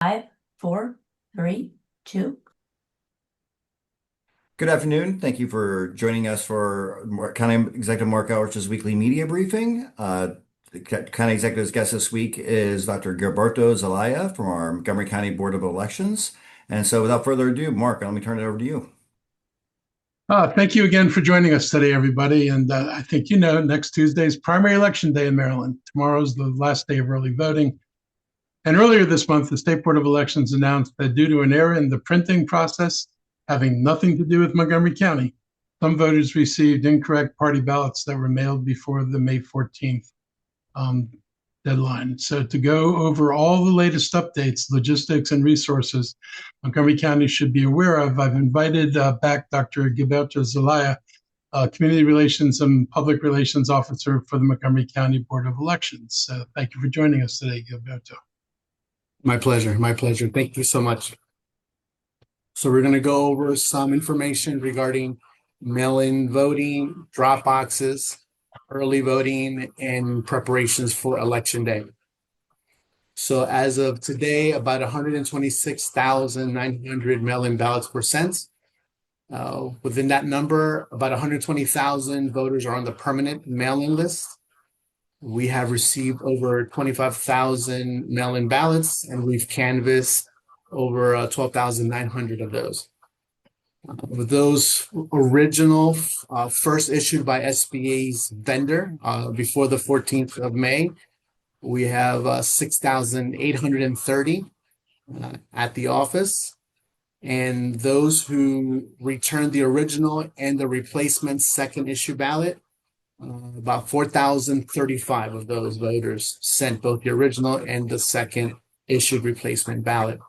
Five, four, three, two. Good afternoon. Thank you for joining us for County Executive Marc Elrich's weekly media briefing. The County Executive's guest this week is Dr. Gilberto Zelaya from our Montgomery County Board of Elections. And so without further ado, Mark, let me turn it over to you. Thank you again for joining us today, everybody. And I think next Tuesday is primary election day in Maryland. Tomorrow's the last day of early voting. And earlier this month, the State Board of Elections announced that due to an error in the printing process having nothing to do with Montgomery County, some voters received incorrect party ballots that were mailed before the May 14th deadline. So to go over all the latest updates, logistics, and resources Montgomery County should be aware of, I've invited back Dr. Gilberto Zelaya, Community Relations and Public Relations Officer for the Montgomery County Board of Elections. So thank you for joining us today, Gilberto. My pleasure. My pleasure. Thank you so much. So we're going to go over some information regarding mail-in voting, drop boxes, early voting, and preparations for Election Day. So as of today, about 126,900 mail-in ballots were sent. Within that number, about 120,000 voters are on the permanent mail-in list. We have received over 25,000 mail-in ballots, and we've canvassed over 12,900 of those. With those original first issued by SBA's vendor before the 14th of May, we have 6,830 at the office. And those who returned the original and the replacement second issue ballot, about 4,035 of those voters sent both the original and the second issued replacement ballot.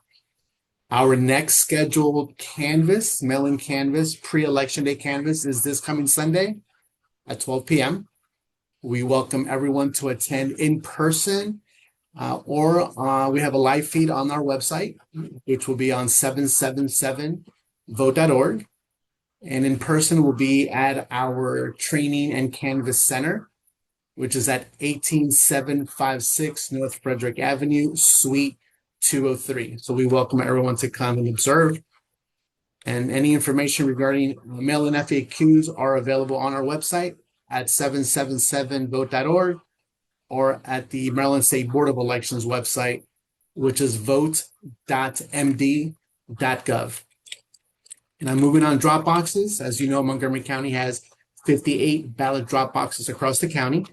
Our next scheduled canvass, mail-in canvass, pre-election day canvass is this coming Sunday at 12 p.m. We welcome everyone to attend in person or we have a live feed on our website, which will be on 777vote.org. And in person will be at our training and canvas center, which is at 18756 North Frederick Avenue, Suite 203. So we welcome everyone to come and observe. And any information regarding mail-in FAQs are available on our website at 777vote.org or at the Maryland State Board of Elections website, which is vote.md.gov. And I'm moving on drop boxes. As you know, Montgomery County has 58 ballot drop boxes across the county.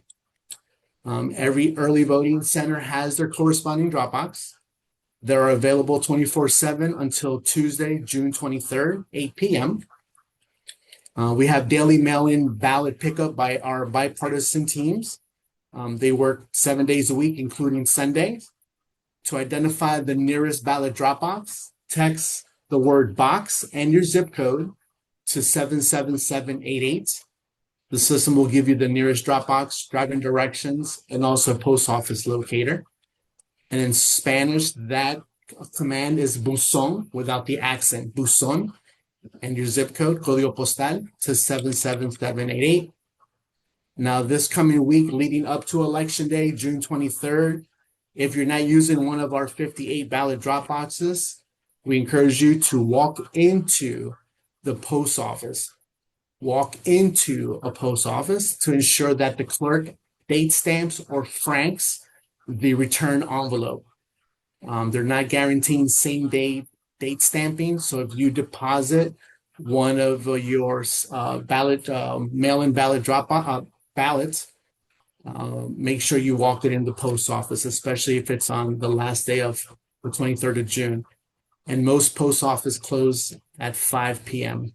Every early voting center has their corresponding drop box. They're available 24/7 until Tuesday, June 23rd, 8 p.m. We have daily mail-in ballot pickup by our bipartisan teams. They work 7 days a week, including Sundays. To identify the nearest ballot drop box, text the word box and your zip code to 77788. The system will give you the nearest drop box, driving directions, and also a post office locator. And in Spanish, that command is buzón without the accent, buzón, and your zip code, código postal, to 77788. Now, this coming week leading up to Election Day, June 23rd, if you're not using one of our 58 ballot drop boxes, we encourage you to walk into the post office. Walk into a post office to ensure that the clerk date stamps or franks the return envelope. They're not guaranteeing same day date stamping. So if you deposit one of your mail-in ballot ballots, make sure you walk it in the post office, especially if it's on the last day of the 23rd of June. And most post office close at 5 p.m.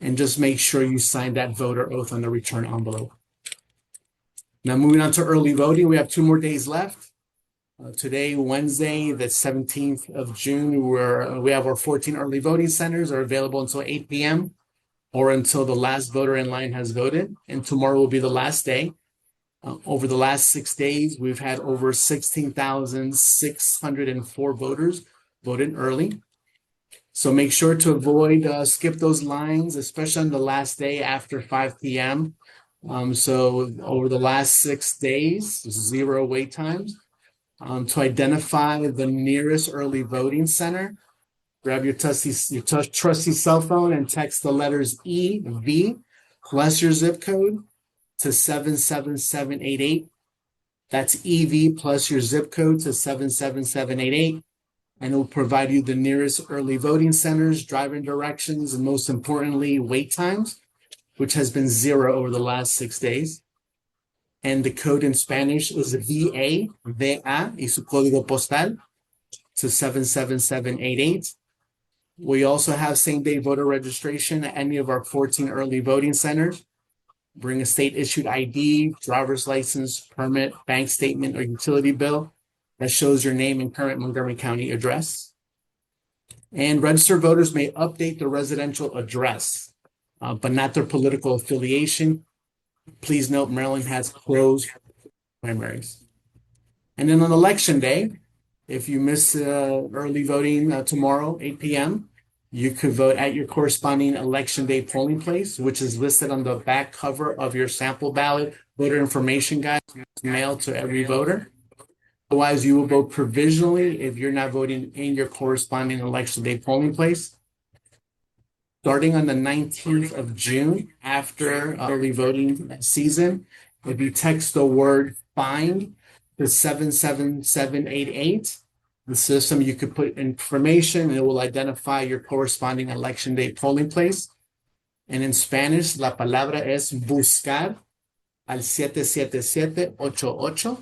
And just make sure you sign that voter oath on the return envelope. Now, moving on to early voting, we have 2 more days left. Today, Wednesday, the 17th of June, we have our 14 early voting centers are available until 8 p.m. or until the last voter in line has voted. And tomorrow will be the last day. Over the last 6 days, we've had over 16,604 voters voted early. So make sure to avoid skip those lines, especially on the last day after 5 p.m. So over the last 6 days, 0 wait times. to identify the nearest early voting center. Grab your trusty cell phone and text the letters EV plus your zip code to 77788. That's EV plus your zip code to 77788. And it will provide you the nearest early voting centers, driving directions, and most importantly, wait times, which has been 0 over the last 6 days. And the code in Spanish is VA y su código postal to 77788. We also have same-day voter registration at any of our 14 early voting centers. Bring a state-issued ID, driver's license, permit, bank statement, or utility bill that shows your name and current Montgomery County address. And registered voters may update their residential address, but not their political affiliation. Please note Maryland has closed primaries. And then on election day, if you miss early voting tomorrow, 8 p.m., you could vote at your corresponding election day polling place, which is listed on the back cover of your sample ballot voter information guide mailed to every voter. Otherwise, you will vote provisionally if you're not voting in your corresponding election day polling place. Starting on the 19th of June, after early voting season, if you text the word FIND to 77788, the system, you could put information and it will identify your corresponding election day polling place. And in Spanish, la palabra es buscar al 77788.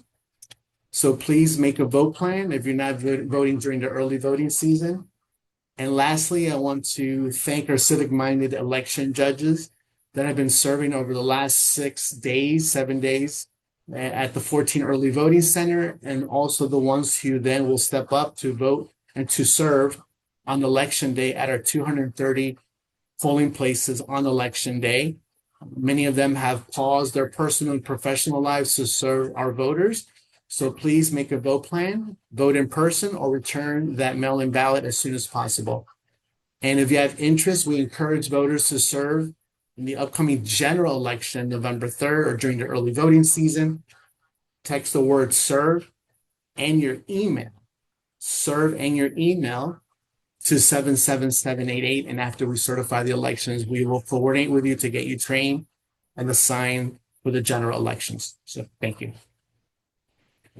So please make a vote plan if you're not voting during the early voting season. And lastly, I want to thank our civic-minded election judges that have been serving over the last 7 days at the 14 early voting center, and also the ones who then will step up to vote and to serve on election day at our 230 polling places on election day. Many of them have paused their personal and professional lives to serve our voters. So please make a vote plan, vote in person, or return that mail-in ballot as soon as possible. And if you have interest, we encourage voters to serve in the upcoming general election, November 3rd, or during the early voting season. Text the word serve and your email to 77788. And after we certify the elections, we will coordinate with you to get you trained and assigned for the general elections. So thank you.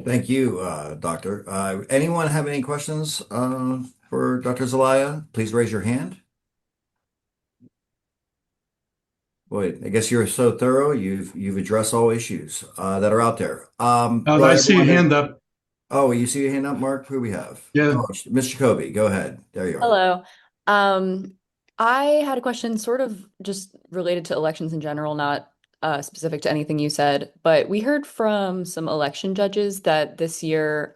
Thank you, Doctor. Anyone have any questions for Dr. Zelaya? Please raise your hand. Boy, I guess you're so thorough. You've addressed all issues that are out there. I see a hand up. Oh, you see a hand up, Mark? Who we have? Yeah. Oh, Ms. Jacoby, go ahead. There you are. Hello. I had a question sort of just related to elections in general, not specific to anything you said, but we heard from some election judges that this year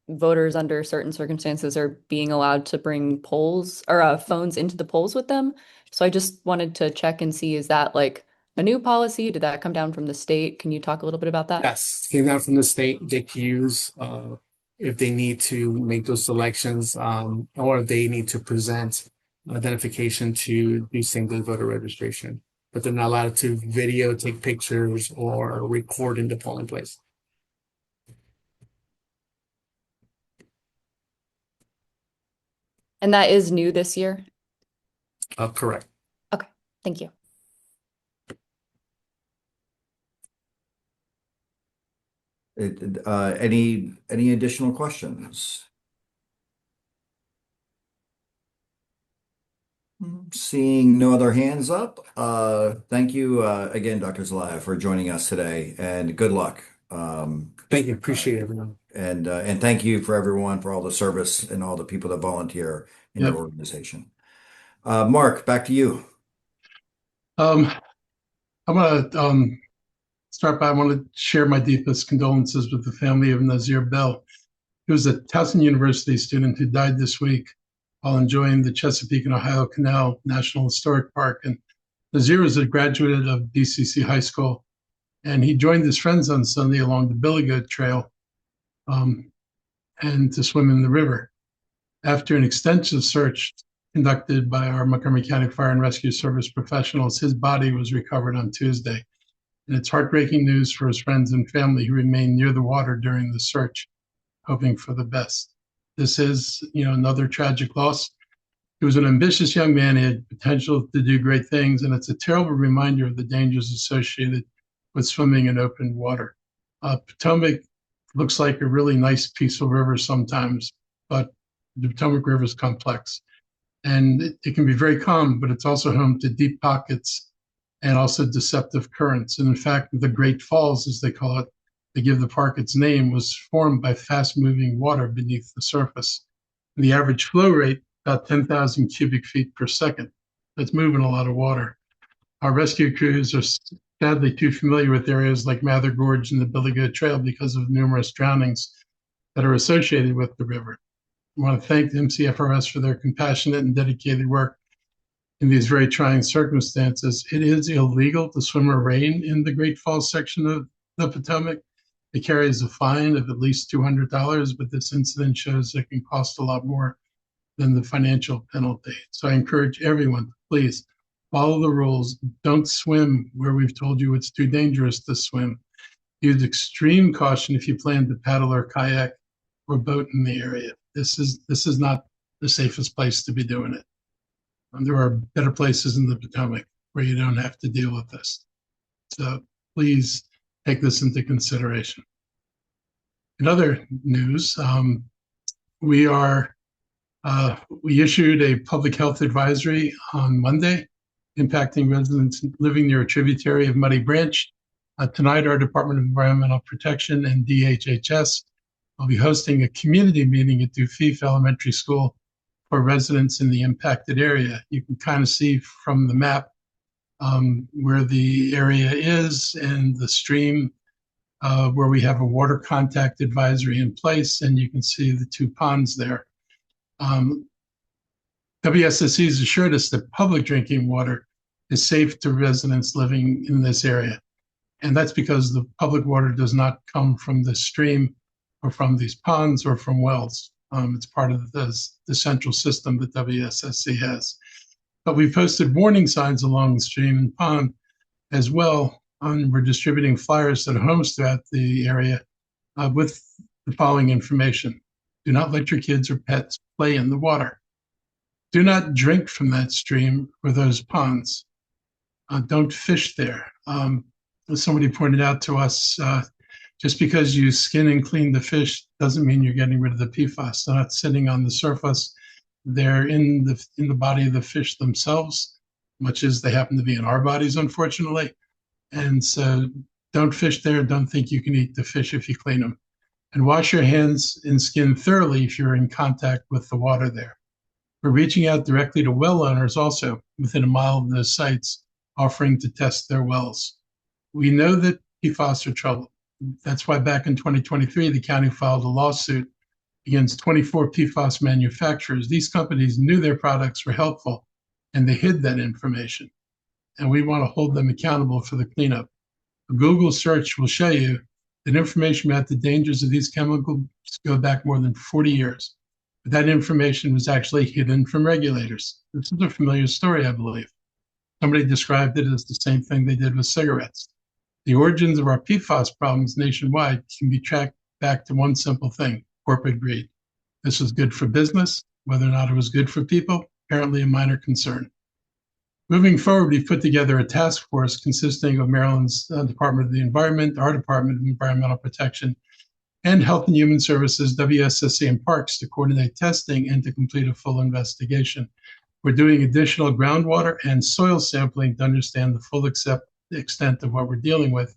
voters under certain circumstances are being allowed to bring polls or phones into the polls with them. So I just wanted to check and see, is that like a new policy? Did that come down from the state? Can you talk a little bit about that? Yes, came down from the state. They can use if they need to make those selections, or if they need to present identification to do single voter registration. But they're not allowed to video, take pictures, or record in the polling place. And that is new this year? Correct. Okay, thank you. Any additional questions? Seeing no other hands up, thank you again, Dr. Zelaya, for joining us today, and good luck. Thank you. Appreciate it, everyone. And thank you for everyone for all the service and all the people that volunteer in your organization. Mark, back to you. I'm going to start by, I want to share my deepest condolences with the family of Nazir Bell. He was a Towson University student who died this week while enjoying the Chesapeake and Ohio Canal National Historic Park. And Nazir is a graduate of DCC High School, and he joined his friends on Sunday along the Billy Goat Trail and to swim in the river. After an extensive search conducted by our Montgomery County Fire and Rescue Service professionals, his body was recovered on Tuesday. And it's heartbreaking news for his friends and family who remained near the water during the search. hoping for the best. This is, another tragic loss. He was an ambitious young man. He had potential to do great things, and it's a terrible reminder of the dangers associated with swimming in open water. Potomac looks like a really nice, peaceful river sometimes, but the Potomac River is complex. And it can be very calm, but it's also home to deep pockets and also deceptive currents. And in fact, the Great Falls, as they call it, they give the park its name, was formed by fast-moving water beneath the surface. And the average flow rate, about 10,000 cubic feet per second. That's moving a lot of water. Our rescue crews are sadly too familiar with areas like Mather Gorge and the Billy Goat Trail because of numerous drownings that are associated with the river. I want to thank the MCFRS for their compassionate and dedicated work in these very trying circumstances. It is illegal to swim or rain in the Great Falls section of the Potomac. It carries a fine of at least $200, but this incident shows it can cost a lot more than the financial penalty. So I encourage everyone, please follow the rules. Don't swim where we've told you it's too dangerous to swim. Use extreme caution if you plan to paddle or kayak or boat in the area. This is not the safest place to be doing it. There are better places in the Potomac where you don't have to deal with this. So please take this into consideration. In other news, we issued a public health advisory on Monday impacting residents living near a tributary of Muddy Branch. Tonight, our Department of Environmental Protection and DHHS will be hosting a community meeting at Dufif Elementary School for residents in the impacted area. You can kind of see from the map where the area is and the stream where we have a water contact advisory in place, and you can see the two ponds there. WSSC has assured us that public drinking water is safe to residents living in this area. And that's because the public water does not come from the stream or from these ponds or from wells. It's part of the central system that WSSC has. But we've posted warning signs along the stream and pond as well. We're distributing flyers at homes throughout the area with the following information. Do not let your kids or pets play in the water. Do not drink from that stream or those ponds. Don't fish there. As somebody pointed out to us, just because you skin and clean the fish doesn't mean you're getting rid of the PFAS. They're not sitting on the surface. They're in the body of the fish themselves, much as they happen to be in our bodies, unfortunately. And so don't fish there. Don't think you can eat the fish if you clean them. And wash your hands and skin thoroughly if you're in contact with the water there. We're reaching out directly to well owners also within a mile of those sites, offering to test their wells. We know that PFAS are trouble. That's why back in 2023, the county filed a lawsuit against 24 PFAS manufacturers. These companies knew their products were helpful, and they hid that information. And we want to hold them accountable for the cleanup. A Google search will show you that information about the dangers of these chemicals go back more than 40 years. But that information was actually hidden from regulators. This is a familiar story, I believe. Somebody described it as the same thing they did with cigarettes. The origins of our PFAS problems nationwide can be tracked back to one simple thing: corporate greed. This was good for business. Whether or not it was good for people, apparently a minor concern. Moving forward, we've put together a task force consisting of Maryland's Department of the Environment, our Department of Environmental Protection, and Health and Human Services, WSSC, and Parks to coordinate testing and to complete a full investigation. We're doing additional groundwater and soil sampling to understand the full extent of what we're dealing with,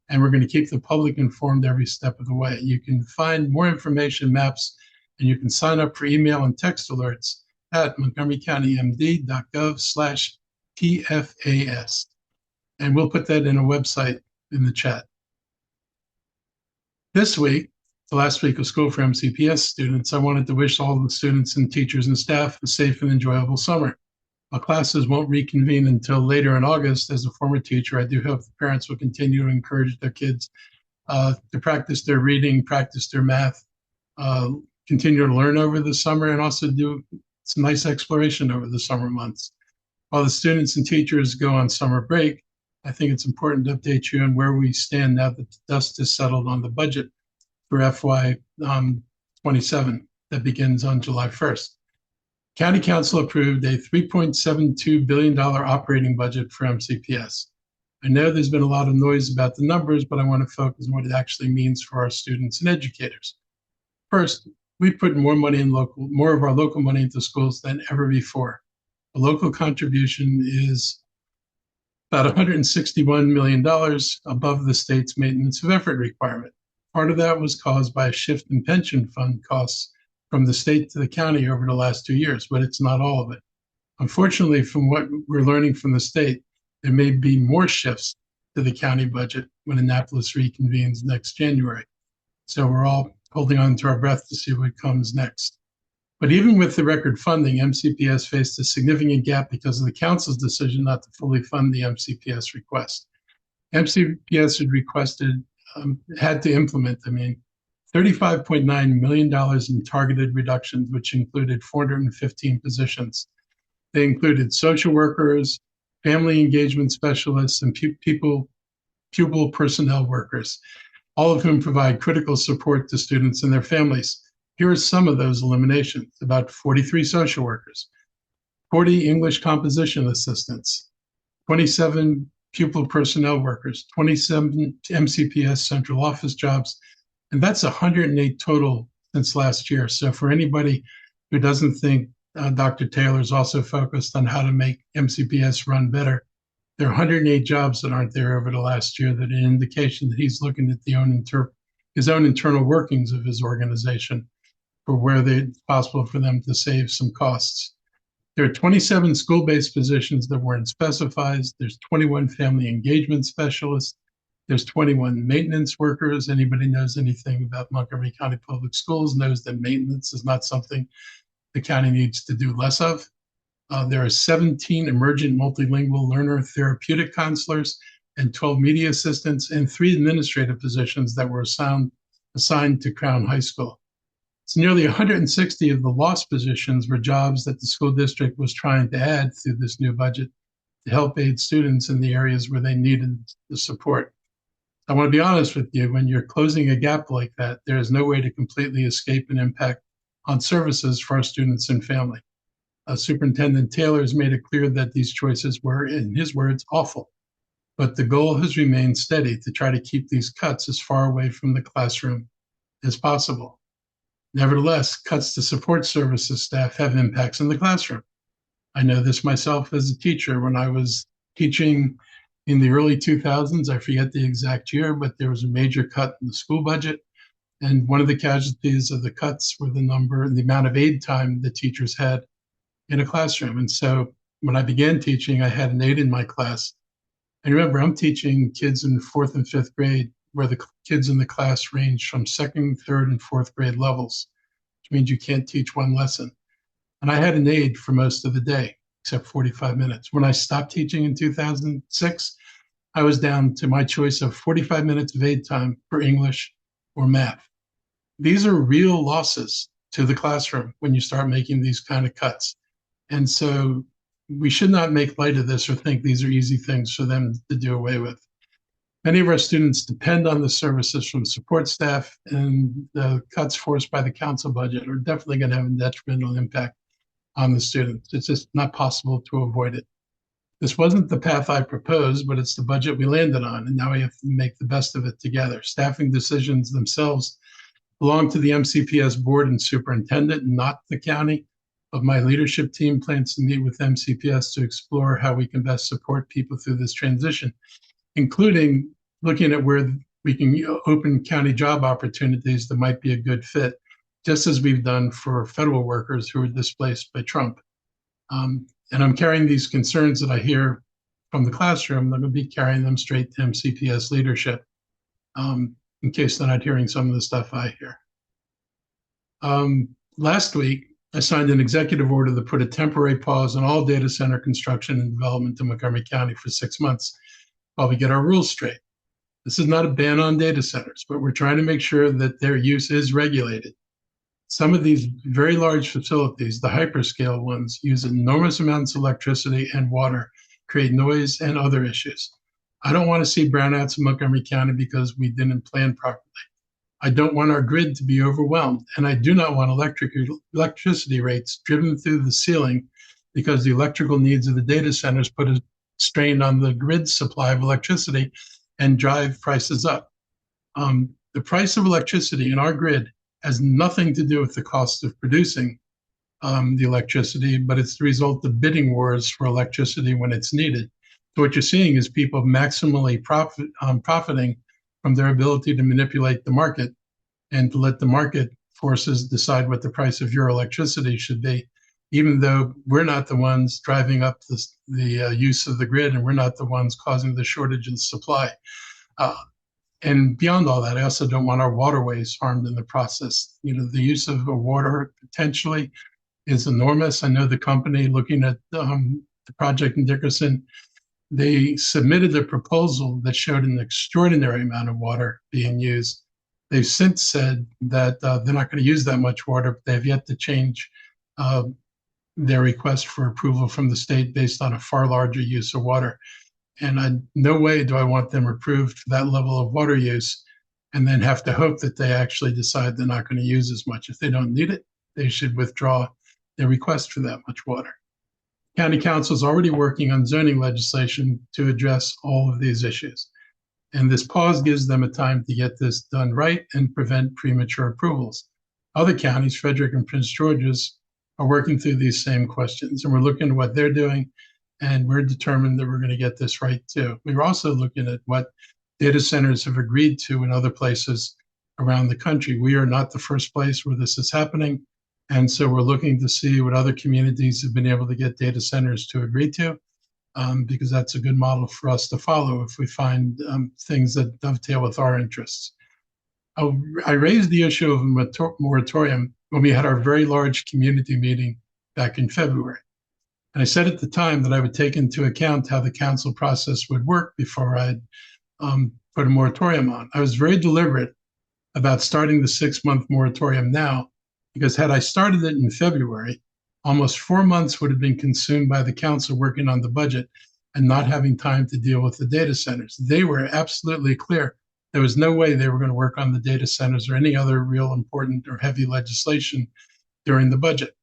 and we're going to keep the public informed every step of the way. You can find more information, maps, and you can sign up for email and text alerts at montgomerycountymd.gov/PFAS. And we'll put that in a website in the chat. This week, the last week of school for MCPS students, I wanted to wish all the students and teachers and staff a safe and enjoyable summer. While classes won't reconvene until later in August, as a former teacher, I do hope the parents will continue to encourage their kids to practice their reading, practice their math, continue to learn over the summer, and also do some nice exploration over the summer months. While the students and teachers go on summer break, I think it's important to update you on where we stand now that the dust is settled on the budget for FY 27 that begins on July 1st. County Council approved a $3.72 billion operating budget for MCPS. I know there's been a lot of noise about the numbers, but I want to focus on what it actually means for our students and educators. First, we put more of our local money into schools than ever before. The local contribution is about $161 million above the state's maintenance of effort requirement. Part of that was caused by a shift in pension fund costs from the state to the county over the last 2 years, but it's not all of it. Unfortunately, from what we're learning from the state, there may be more shifts to the county budget when Annapolis reconvenes next January. So we're all holding on to our breath to see what comes next. But even with the record funding, MCPS faced a significant gap because of the council's decision not to fully fund the MCPS request. MCPS had to implement, $35.9 million in targeted reductions, which included 415 positions. They included social workers, family engagement specialists, and pupil personnel workers, all of whom provide critical support to students and their families. Here are some of those eliminations: about 43 social workers, 40 English composition assistants, 27 pupil personnel workers, 27 MCPS central office jobs, and that's 108 total since last year. So for anybody who doesn't think Dr. Taylor's also focused on how to make MCPS run better, there are 108 jobs that aren't there over the last year, that are an indication that he's looking at his own internal workings of his organization for where it's possible for them to save some costs. There are 27 school-based positions that weren't specified. There's 21 family engagement specialists. There's 21 maintenance workers. Anybody knows anything about Montgomery County Public Schools knows that maintenance is not something the county needs to do less of. There are 17 emergent multilingual learner therapeutic counselors and 12 media assistants and 3 administrative positions that were assigned to Crown High School. It's nearly 160 of the lost positions were jobs that the school district was trying to add through this new budget to help aid students in the areas where they needed the support. I want to be honest with you, when you're closing a gap like that, there is no way to completely escape an impact on services for our students and family. Superintendent Taylor has made it clear that these choices were, in his words, awful. But the goal has remained steady to try to keep these cuts as far away from the classroom as possible. Nevertheless, cuts to support services staff have impacts in the classroom. I know this myself as a teacher. When I was teaching in the early 2000s, I forget the exact year, but there was a major cut in the school budget. And one of the casualties of the cuts were the amount of aid time the teachers had in a classroom. And so when I began teaching, I had an aide in my class. And remember, I'm teaching kids in 4th and 5th grade, where the kids in the class range from 2nd, 3rd, and 4th grade levels, which means you can't teach one lesson. And I had an aide for most of the day, except 45 minutes. When I stopped teaching in 2006, I was down to my choice of 45 minutes of aid time for English or math. These are real losses to the classroom when you start making these kind of cuts. And so we should not make light of this or think these are easy things for them to do away with. Many of our students depend on the services from support staff, and the cuts forced by the council budget are definitely going to have a detrimental impact on the students. It's just not possible to avoid it. This wasn't the path I proposed, but it's the budget we landed on, and now we have to make the best of it together. Staffing decisions themselves belong to the MCPS board and superintendent, not the county. But my leadership team plans to meet with MCPS to explore how we can best support people through this transition, including looking at where we can open county job opportunities that might be a good fit, just as we've done for federal workers who were displaced by Trump. And I'm carrying these concerns that I hear from the classroom. I'm going to be carrying them straight to MCPS leadership, in case they're not hearing some of the stuff I hear. Last week, I signed an executive order that put a temporary pause on all data center construction and development in Montgomery County for 6 months while we get our rules straight. This is not a ban on data centers, but we're trying to make sure that their use is regulated. Some of these very large facilities, the hyperscale ones, use enormous amounts of electricity and water, create noise and other issues. I don't want to see brownouts in Montgomery County because we didn't plan properly. I don't want our grid to be overwhelmed, and I do not want electricity rates driven through the ceiling because the electrical needs of the data centers put a strain on the grid supply of electricity and drive prices up. The price of electricity in our grid has nothing to do with the cost of producing the electricity, but it's the result of bidding wars for electricity when it's needed. So what you're seeing is people maximally profiting from their ability to manipulate the market and to let the market forces decide what the price of your electricity should be, even though we're not the ones driving up the use of the grid, and we're not the ones causing the shortage in supply. And beyond all that, I also don't want our waterways harmed in the process. The use of water potentially is enormous. I know the company looking at the project in Dickerson, they submitted a proposal that showed an extraordinary amount of water being used. They've since said that they're not going to use that much water, but they've yet to change their request for approval from the state based on a far larger use of water. And no way do I want them approved for that level of water use and then have to hope that they actually decide they're not going to use as much. If they don't need it, they should withdraw their request for that much water. County Council is already working on zoning legislation to address all of these issues. And this pause gives them a time to get this done right and prevent premature approvals. Other counties, Frederick and Prince George's, are working through these same questions. And we're looking at what they're doing, and we're determined that we're going to get this right too. We're also looking at what data centers have agreed to in other places around the country. We are not the first place where this is happening. And so we're looking to see what other communities have been able to get data centers to agree to, because that's a good model for us to follow if we find things that dovetail with our interests. I raised the issue of a moratorium when we had our very large community meeting back in February. And I said at the time that I would take into account how the council process would work before I'd put a moratorium on. I was very deliberate about starting the 6-month moratorium now, because had I started it in February, almost 4 months would have been consumed by the council working on the budget and not having time to deal with the data centers. They were absolutely clear. There was no way they were going to work on the data centers or any other real important or heavy legislation during the budget.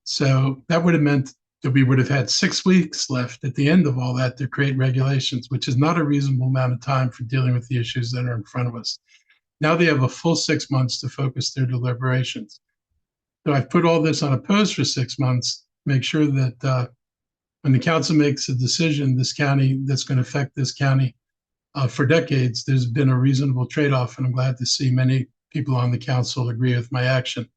So that would have meant that we would have had 6 weeks left at the end of all that to create regulations, which is not a reasonable amount of time for dealing with the issues that are in front of us. Now they have a full 6 months to focus their deliberations. So I've put all this on a pause for 6 months, make sure that when the council makes a decision, this county, that's going to affect this county for decades, there's been a reasonable trade-off, and I'm glad to see many people on the council agree with my action.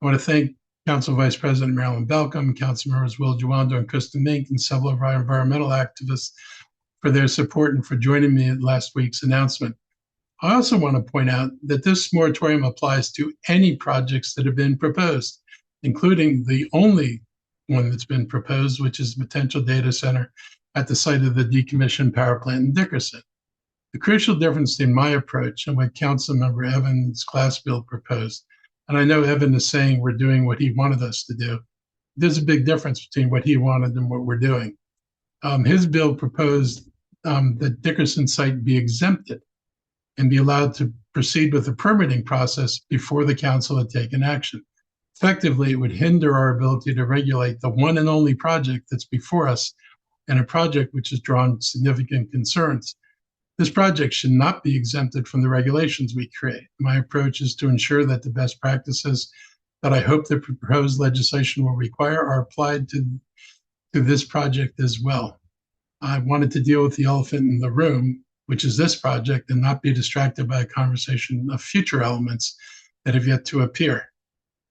I want to thank Council Vice President Marilyn Balcom, Council members Will Juwando and Kristen Mink, and several of our environmental activists for their support and for joining me at last week's announcement. I also want to point out that this moratorium applies to any projects that have been proposed, including the only one that's been proposed, which is the potential data center at the site of the decommissioned power plant in Dickerson. The crucial difference between my approach and what Councilmember Evans' class bill proposed, and I know Evan is saying we're doing what he wanted us to do, there's a big difference between what he wanted and what we're doing. His bill proposed that Dickerson site be exempted and be allowed to proceed with the permitting process before the council had taken action. Effectively, it would hinder our ability to regulate the one and only project that's before us, and a project which has drawn significant concerns. This project should not be exempted from the regulations we create. My approach is to ensure that the best practices that I hope the proposed legislation will require are applied to this project as well. I wanted to deal with the elephant in the room, which is this project, and not be distracted by a conversation of future elements that have yet to appear.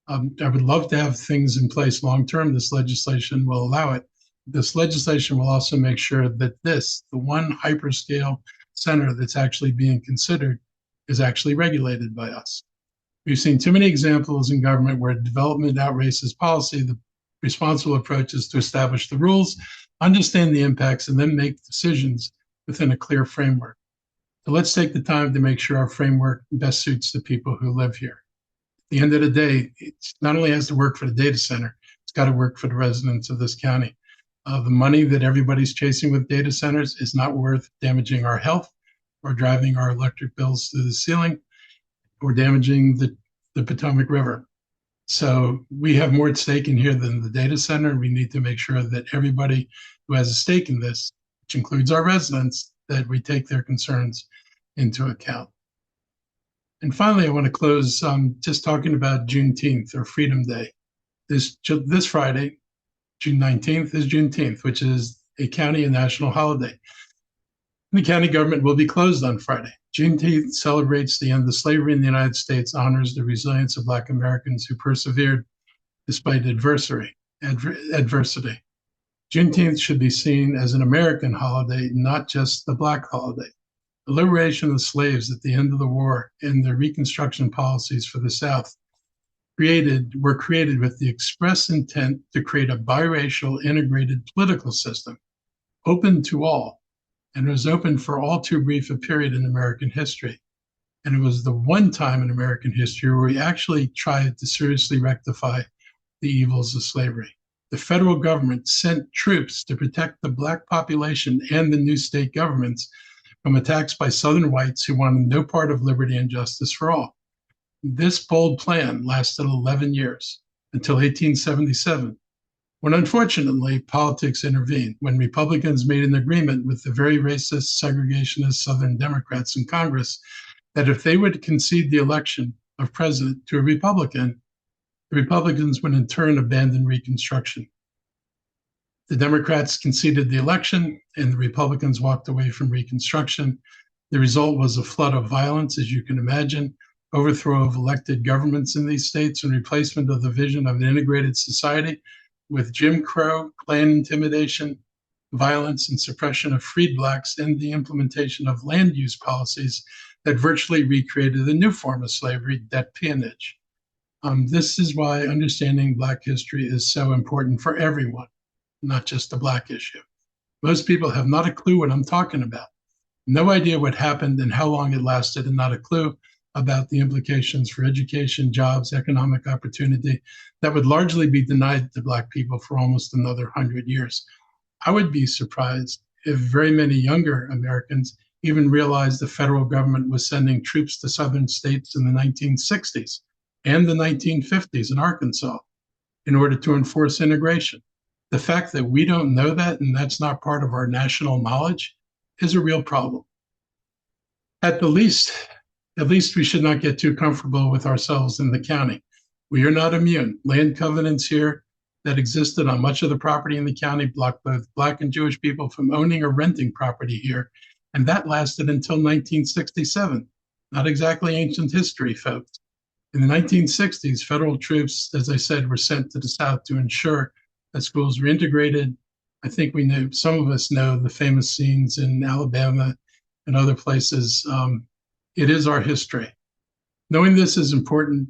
I would love to have things in place long-term. This legislation will allow it. This legislation will also make sure that the one hyperscale center that's actually being considered, is actually regulated by us. We've seen too many examples in government where development outraces policy. The responsible approach is to establish the rules, understand the impacts, and then make decisions within a clear framework. So let's take the time to make sure our framework best suits the people who live here. At the end of the day, it not only has to work for the data center, it's got to work for the residents of this county. The money that everybody's chasing with data centers is not worth damaging our health or driving our electric bills to the ceiling. or damaging the Potomac River. So we have more at stake in here than the data center. We need to make sure that everybody who has a stake in this, which includes our residents, that we take their concerns into account. And finally, I want to close just talking about Juneteenth, or Freedom Day. This Friday, June 19th, is Juneteenth, which is a county and national holiday. The county government will be closed on Friday. Juneteenth celebrates the end of slavery in the United States, honors the resilience of Black Americans who persevered despite adversity. Juneteenth should be seen as an American holiday, not just the Black holiday. The liberation of slaves at the end of the war and the Reconstruction policies for the South were created with the express intent to create a biracial, integrated political system, open to all, and it was open for all too brief a period in American history. And it was the one time in American history where we actually tried to seriously rectify the evils of slavery. The federal government sent troops to protect the Black population and the new state governments from attacks by Southern whites who wanted no part of liberty and justice for all. This bold plan lasted 11 years, until 1877, when unfortunately politics intervened, when Republicans made an agreement with the very racist, segregationist Southern Democrats in Congress that if they would concede the election of president to a Republican, the Republicans would in turn abandon Reconstruction. The Democrats conceded the election, and the Republicans walked away from Reconstruction. The result was a flood of violence, as you can imagine, overthrow of elected governments in these states, and replacement of the vision of an integrated society with Jim Crow, Klan intimidation, violence, and suppression of freed Blacks, and the implementation of land use policies that virtually recreated a new form of slavery, debt peonage. This is why understanding Black history is so important for everyone, not just the Black issue. Most people have not a clue what I'm talking about. No idea what happened and how long it lasted, and not a clue about the implications for education, jobs, economic opportunity that would largely be denied to Black people for almost another 100 years. I would be surprised if very many younger Americans even realized the federal government was sending troops to southern states in the 1960s and the 1950s in Arkansas in order to enforce integration. The fact that we don't know that, and that's not part of our national knowledge, is a real problem. At least we should not get too comfortable with ourselves in the county. We are not immune. Land covenants here that existed on much of the property in the county blocked both Black and Jewish people from owning or renting property here, and that lasted until 1967. Not exactly ancient history, folks. In the 1960s, federal troops, as I said, were sent to the South to ensure that schools were integrated. I think we know, some of us know the famous scenes in Alabama and other places. It is our history. Knowing this is important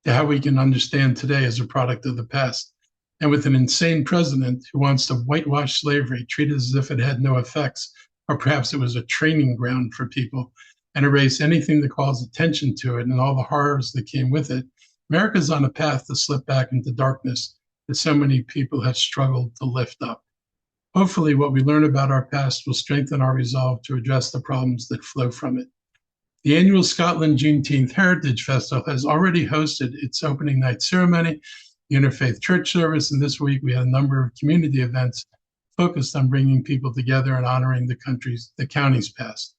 to how we can understand today as a product of the past. And with an insane president who wants to whitewash slavery, treat it as if it had no effects, or perhaps it was a training ground for people, and erase anything that calls attention to it and all the horrors that came with it, America's on a path to slip back into darkness that so many people have struggled to lift up. Hopefully, what we learn about our past will strengthen our resolve to address the problems that flow from it. The annual Scotland Juneteenth Heritage Festival has already hosted its opening night ceremony, the Interfaith Church service, and this week we had a number of community events focused on bringing people together and honoring the county's past.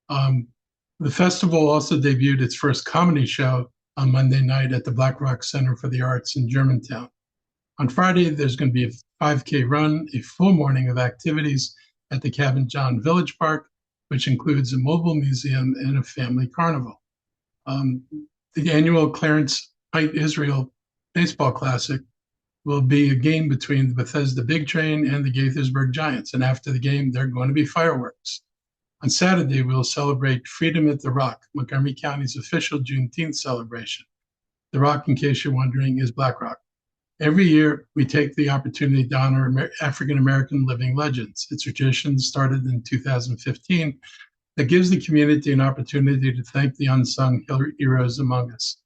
The festival also debuted its first comedy show on Monday night at the Black Rock Center for the Arts in Germantown. On Friday, there's going to be a 5K run, a full morning of activities at the Cabin John Village Park, which includes a mobile museum and a family carnival. The annual Clarence Height Israel Baseball Classic will be a game between the Bethesda Big Train and the Gaithersburg Giants. And after the game, there are going to be fireworks. On Saturday, we'll celebrate Freedom at the Rock, Montgomery County's official Juneteenth celebration. The Rock, in case you're wondering, is Black Rock. Every year, we take the opportunity to honor African-American living legends. It's a tradition started in 2015 that gives the community an opportunity to thank the unsung heroes among us.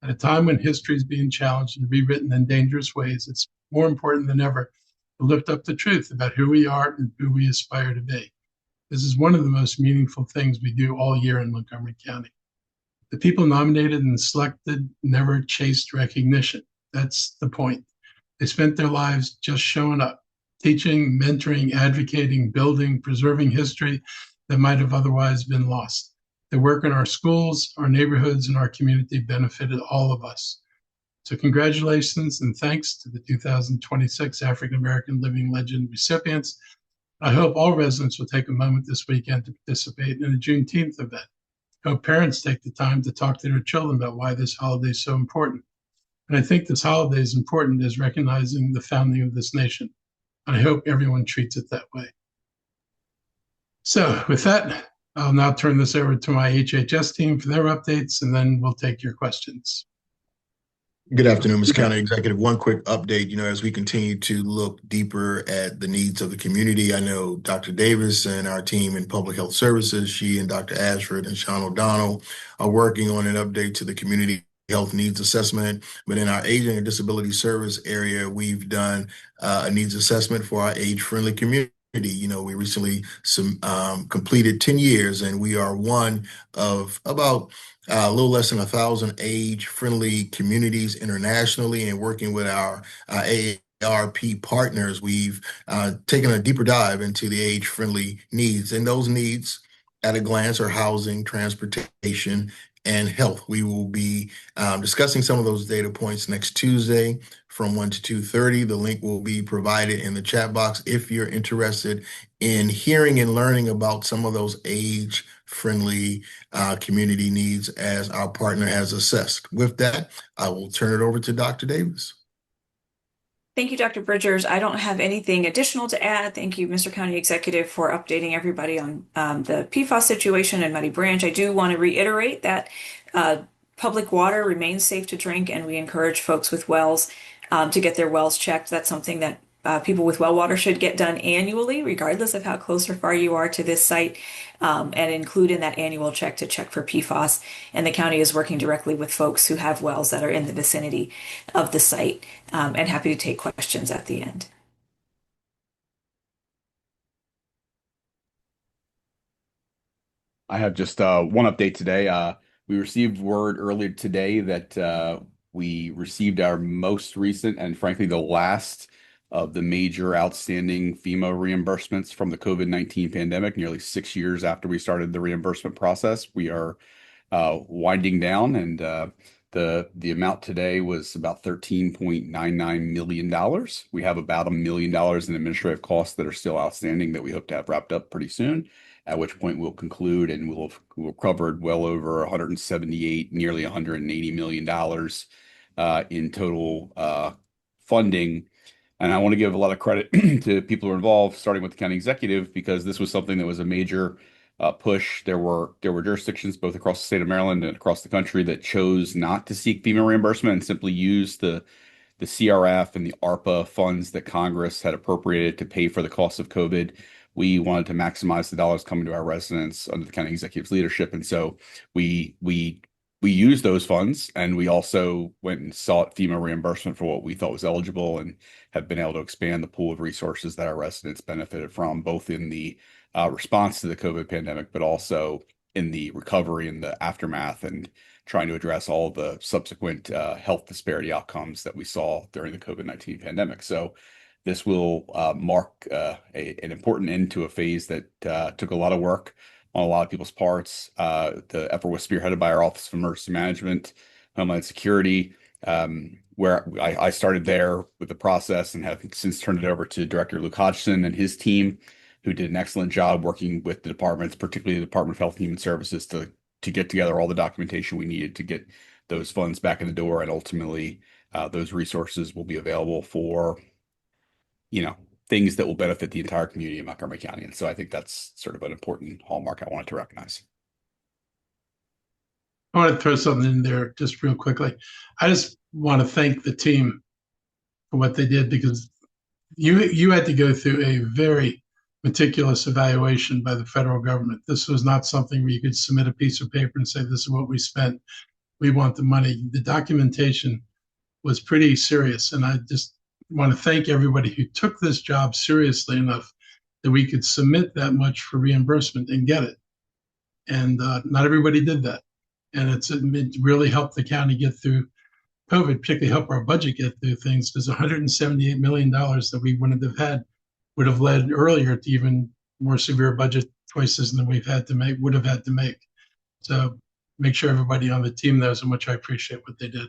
At a time when history is being challenged and rewritten in dangerous ways, it's more important than ever to lift up the truth about who we are and who we aspire to be. This is one of the most meaningful things we do all year in Montgomery County. The people nominated and selected never chased recognition. That's the point. They spent their lives just showing up, teaching, mentoring, advocating, building, preserving history that might have otherwise been lost. Their work in our schools, our neighborhoods, and our community benefited all of us. So congratulations and thanks to the 2026 African American Living Legend recipients. I hope all residents will take a moment this weekend to participate in a Juneteenth event. I hope parents take the time to talk to their children about why this holiday is so important. And I think this holiday is important as recognizing the founding of this nation. And I hope everyone treats it that way. So with that, I'll now turn this over to my HHS team for their updates, and then we'll take your questions. Good afternoon, Mr. County Executive. One quick update, as we continue to look deeper at the needs of the community. I know Dr. Davis and our team in Public Health Services, she and Dr. Ashford and Sean O'Donnell are working on an update to the community health needs assessment. But in our aging and disability service area, we've done a needs assessment for our age-friendly community. We recently completed 10 years, and we are one of about a little less than 1,000 age-friendly communities internationally. And working with our AARP partners, we've taken a deeper dive into the age-friendly needs. And those needs, at a glance, are housing, transportation, and health. We will be discussing some of those data points next Tuesday from 1 to 2:30. The link will be provided in the chat box if you're interested in hearing and learning about some of those age-friendly community needs as our partner has assessed. With that, I will turn it over to Dr. Davis. Thank you, Dr. Bridgers. I don't have anything additional to add. Thank you, Mr. County Executive, for updating everybody on the PFAS situation in Muddy Branch. I do want to reiterate that public water remains safe to drink, and we encourage folks with wells to get their wells checked. That's something that people with well water should get done annually, regardless of how close or far you are to this site, and include in that annual check to check for PFAS. And the county is working directly with folks who have wells that are in the vicinity of the site, and happy to take questions at the end. I have just one update today. We received word earlier today that we received our most recent and frankly the last of the major outstanding FEMA reimbursements from the COVID-19 pandemic, nearly 6 years after we started the reimbursement process. We are winding down, and the amount today was about $13.99 million. We have about $1 million in administrative costs that are still outstanding that we hope to have wrapped up pretty soon, at which point we'll conclude and we'll have covered well over 178, nearly $180 million in total funding. And I want to give a lot of credit to people who are involved, starting with the county executive, because this was something that was a major push. There were jurisdictions both across the state of Maryland and across the country that chose not to seek FEMA reimbursement and simply use the CRF and the ARPA funds that Congress had appropriated to pay for the cost of COVID. We wanted to maximize the dollars coming to our residents under the county executive's leadership, and so we used those funds, and we also went and sought FEMA reimbursement for what we thought was eligible, and have been able to expand the pool of resources that our residents benefited from, both in the response to the COVID pandemic, but also in the recovery and the aftermath, and trying to address all the subsequent health disparity outcomes that we saw during the COVID-19 pandemic. So this will mark an important end to a phase that took a lot of work on a lot of people's parts. The effort was spearheaded by our Office of Emergency Management, Homeland Security, where I started there with the process and have since turned it over to Director Luke Hodgson and his team, who did an excellent job working with the departments, particularly the Department of Health and Human Services, to get together all the documentation we needed to get those funds back in the door. And ultimately, those resources will be available for, things that will benefit the entire community of Montgomery County. And so I think that's sort of an important hallmark I wanted to recognize. I want to throw something in there just real quickly. I just want to thank the team for what they did, because you had to go through a very meticulous evaluation by the federal government. This was not something where you could submit a piece of paper and say, this is what we spent, we want the money. The documentation was pretty serious, and I just want to thank everybody who took this job seriously enough that we could submit that much for reimbursement and get it. And not everybody did that. And it really helped the county get through COVID, particularly help our budget get through things, because $178 million that we wouldn't have had would have led earlier to even more severe budget choices than would have had to make. So make sure everybody on the team knows how much I appreciate what they did.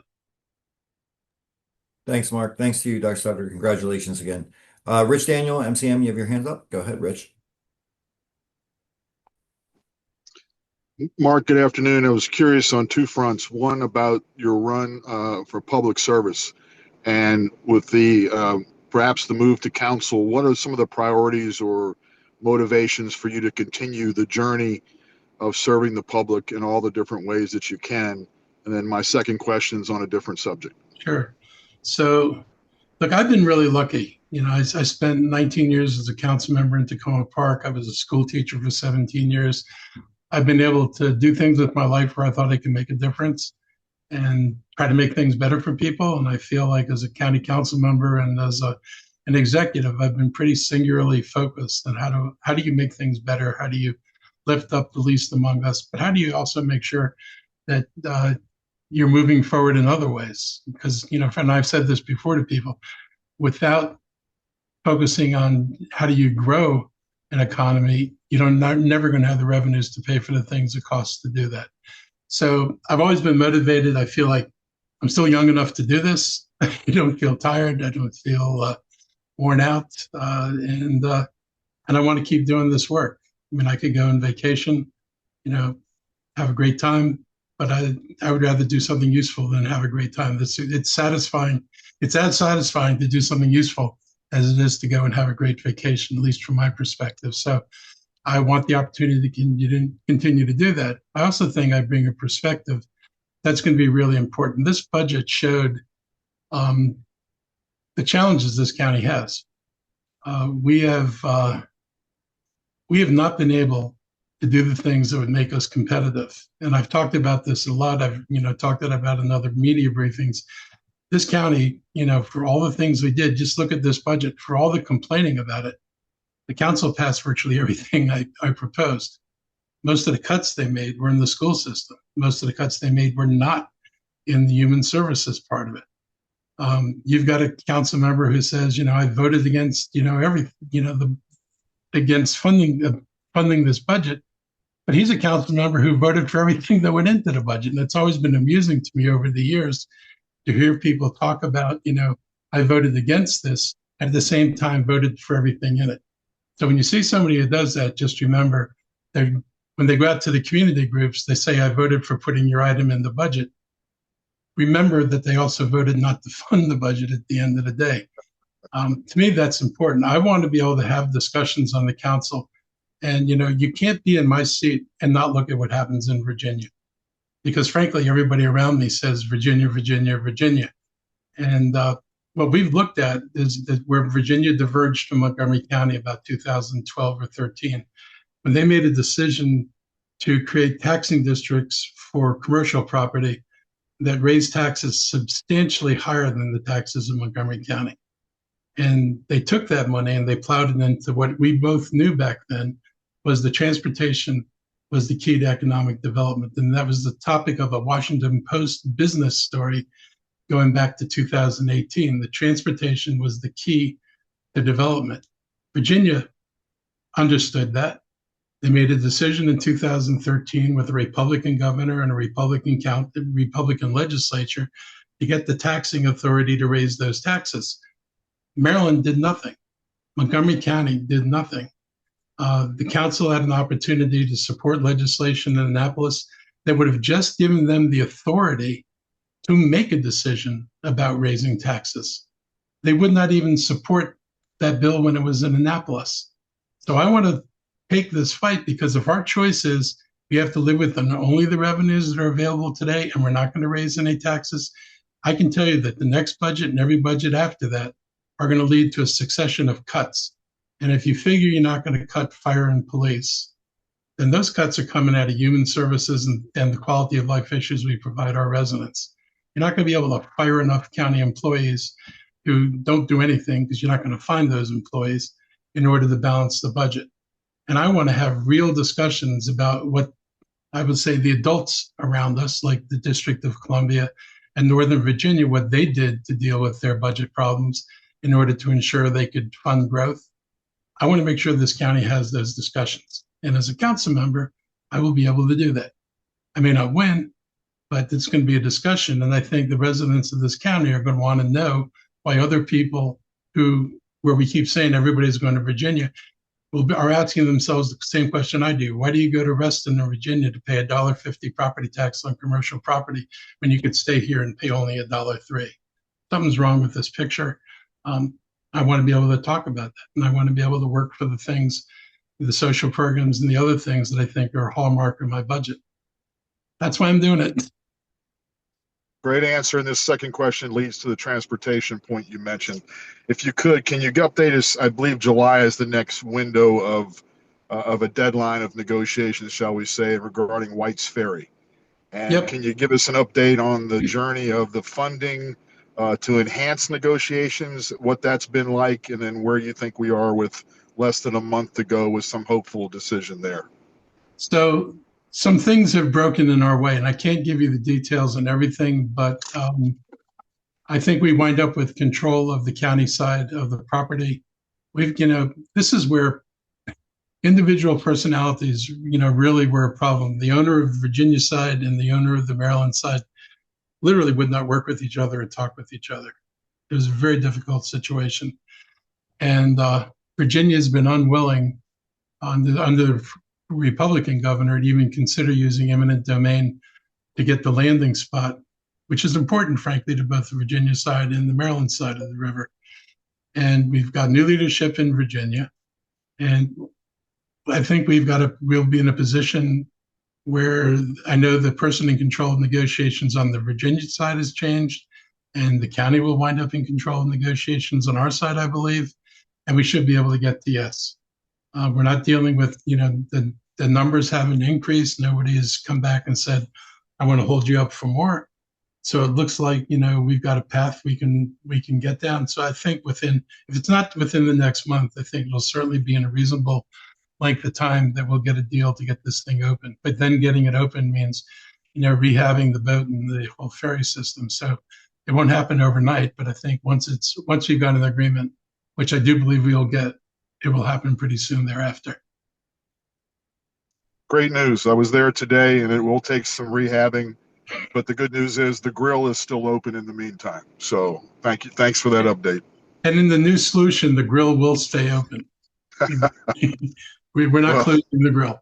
Thanks, Mark. Thanks to you, Dr. Sutter. Congratulations again. Rich Daniel, MCM, you have your hands up. Go ahead, Rich. Mark, good afternoon. I was curious on two fronts. One about your run for public service, and with the perhaps the move to council, what are some of the priorities or motivations for you to continue the journey of serving the public in all the different ways that you can? And then my second question is on a different subject. Sure. So, look, I've been really lucky. I spent 19 years as a council member in Tacoma Park. I was a school teacher for 17 years. I've been able to do things with my life where I thought I could make a difference and try to make things better for people. And I feel like as a county council member and as an executive, I've been pretty singularly focused on how do you make things better? How do you lift up the least among us? But how do you also make sure that you're moving forward in other ways? Because, and I've said this before to people, without focusing on how do you grow an economy, you're never going to have the revenues to pay for the things it costs to do that. So I've always been motivated. I feel like I'm still young enough to do this. I don't feel tired. I don't feel worn out. And I want to keep doing this work. I mean, I could go on vacation, have a great time, but I would rather do something useful than have a great time. It's satisfying. It's as satisfying to do something useful as it is to go and have a great vacation, at least from my perspective. So I want the opportunity to continue to do that. I also think I bring a perspective that's going to be really important. This budget showed the challenges this county has. We have not been able to do the things that would make us competitive. And I've talked about this a lot. I've talked about in other media briefings. This county, for all the things we did, just look at this budget, for all the complaining about it, the council passed virtually everything I proposed. Most of the cuts they made were in the school system. Most of the cuts they made were not in the human services part of it. You've got a council member who says, I voted against, against funding this budget, but he's a council member who voted for everything that went into the budget. And it's always been amusing to me over the years to hear people talk about, I voted against this, and at the same time voted for everything in it. So when you see somebody who does that, just remember that when they go out to the community groups, they say, I voted for putting your item in the budget. Remember that they also voted not to fund the budget at the end of the day. To me, that's important. I want to be able to have discussions on the council. And, you can't be in my seat and not look at what happens in Virginia. Because frankly, everybody around me says Virginia, Virginia, Virginia. And what we've looked at is that where Virginia diverged from Montgomery County about 2012 or 13, when they made a decision to create taxing districts for commercial property that raised taxes substantially higher than the taxes in Montgomery County. And they took that money and they plowed it into what we both knew back then was the transportation was the key to economic development. And that was the topic of a Washington Post business story going back to 2018. The transportation was the key to development. Virginia understood that. They made a decision in 2013 with a Republican governor and a Republican legislature to get the taxing authority to raise those taxes. Maryland did nothing. Montgomery County did nothing. The council had an opportunity to support legislation in Annapolis that would have just given them the authority to make a decision about raising taxes. They would not even support that bill when it was in Annapolis. So I want to take this fight, because if our choice is we have to live with only the revenues that are available today and we're not going to raise any taxes, I can tell you that the next budget and every budget after that are going to lead to a succession of cuts. And if you figure you're not going to cut fire and police, then those cuts are coming out of human services and the quality of life issues we provide our residents. You're not going to be able to fire enough county employees who don't do anything, because you're not going to find those employees, in order to balance the budget. And I want to have real discussions about what I would say the adults around us, like the District of Columbia and Northern Virginia, what they did to deal with their budget problems in order to ensure they could fund growth. I want to make sure this county has those discussions. And as a council member, I will be able to do that. I may not win, but it's going to be a discussion. And I think the residents of this county are going to want to know why other people where we keep saying everybody's going to Virginia, are asking themselves the same question I do. Why do you go to Reston or Virginia to pay $1.50 property tax on commercial property when you could stay here and pay only $1.03? Something's wrong with this picture. I want to be able to talk about that, and I want to be able to work for the things, the social programs and the other things that I think are a hallmark of my budget. That's why I'm doing it. Great answer. And this second question leads to the transportation point you mentioned. If you could, can you update us? I believe July is the next window of a deadline of negotiations, shall we say, regarding White's Ferry. And Yep. Can you give us an update on the journey of the funding to enhance negotiations, what that's been like, and then where you think we are with less than a month to go with some hopeful decision there? So some things have broken in our way, and I can't give you the details on everything, but I think we wind up with control of the county side of the property. This is where individual personalities, really were a problem. The owner of Virginia side and the owner of the Maryland side literally would not work with each other or talk with each other. It was a very difficult situation. And Virginia has been unwilling under the Republican governor to even consider using eminent domain to get the landing spot, which is important, frankly, to both the Virginia side and the Maryland side of the river. And we've got new leadership in Virginia. And I think we'll be in a position where I know the person in control of negotiations on the Virginia side has changed, and the county will wind up in control of negotiations on our side, I believe, and we should be able to get to yes. We're not dealing with, the numbers haven't increased. Nobody has come back and said, I want to hold you up for more. So it looks like, we've got a path we can get down. So I think if it's not within the next month, I think it'll certainly be in a reasonable length of time that we'll get a deal to get this thing open. But then getting it open means, rehabbing the boat and the whole ferry system. So it won't happen overnight, but I think once we've got an agreement, which I do believe we will get, it will happen pretty soon thereafter. Great news. I was there today, and it will take some rehabbing, but the good news is the grill is still open in the meantime. So thank you. Thanks for that update. And in the new solution, the grill will stay open. We're not closing the grill.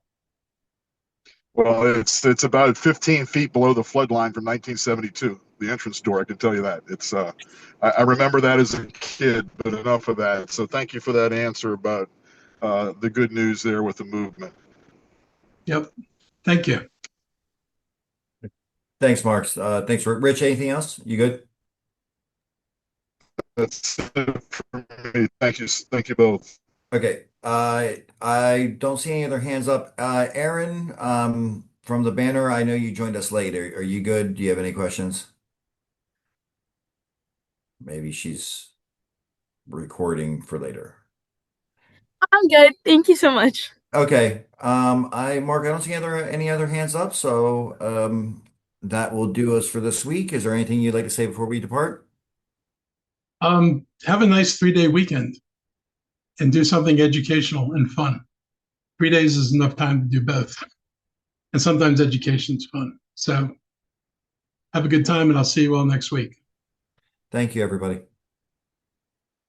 Well, it's about 15 feet below the flood line from 1972, the entrance door. I can tell you that. It's I remember that as a kid, but enough of that. So thank you for that answer about the good news there with the movement. Yep. Thank you. Thanks, Mark. Thanks, Rich. Anything else? You good? That's it for me. Thank you. Thank you both. Okay. I don't see any other hands up. Aaron, from the banner, I know you joined us late. Are you good? Do you have any questions? Maybe she's recording for later. I'm good. Thank you so much. Okay. Mark, I don't see any other hands up, so that will do us for this week. Is there anything you'd like to say before we depart? Have a nice 3-day weekend and do something educational and fun. 3 days is enough time to do both. And sometimes education's fun. So have a good time, and I'll see you all next week. Thank you, everybody.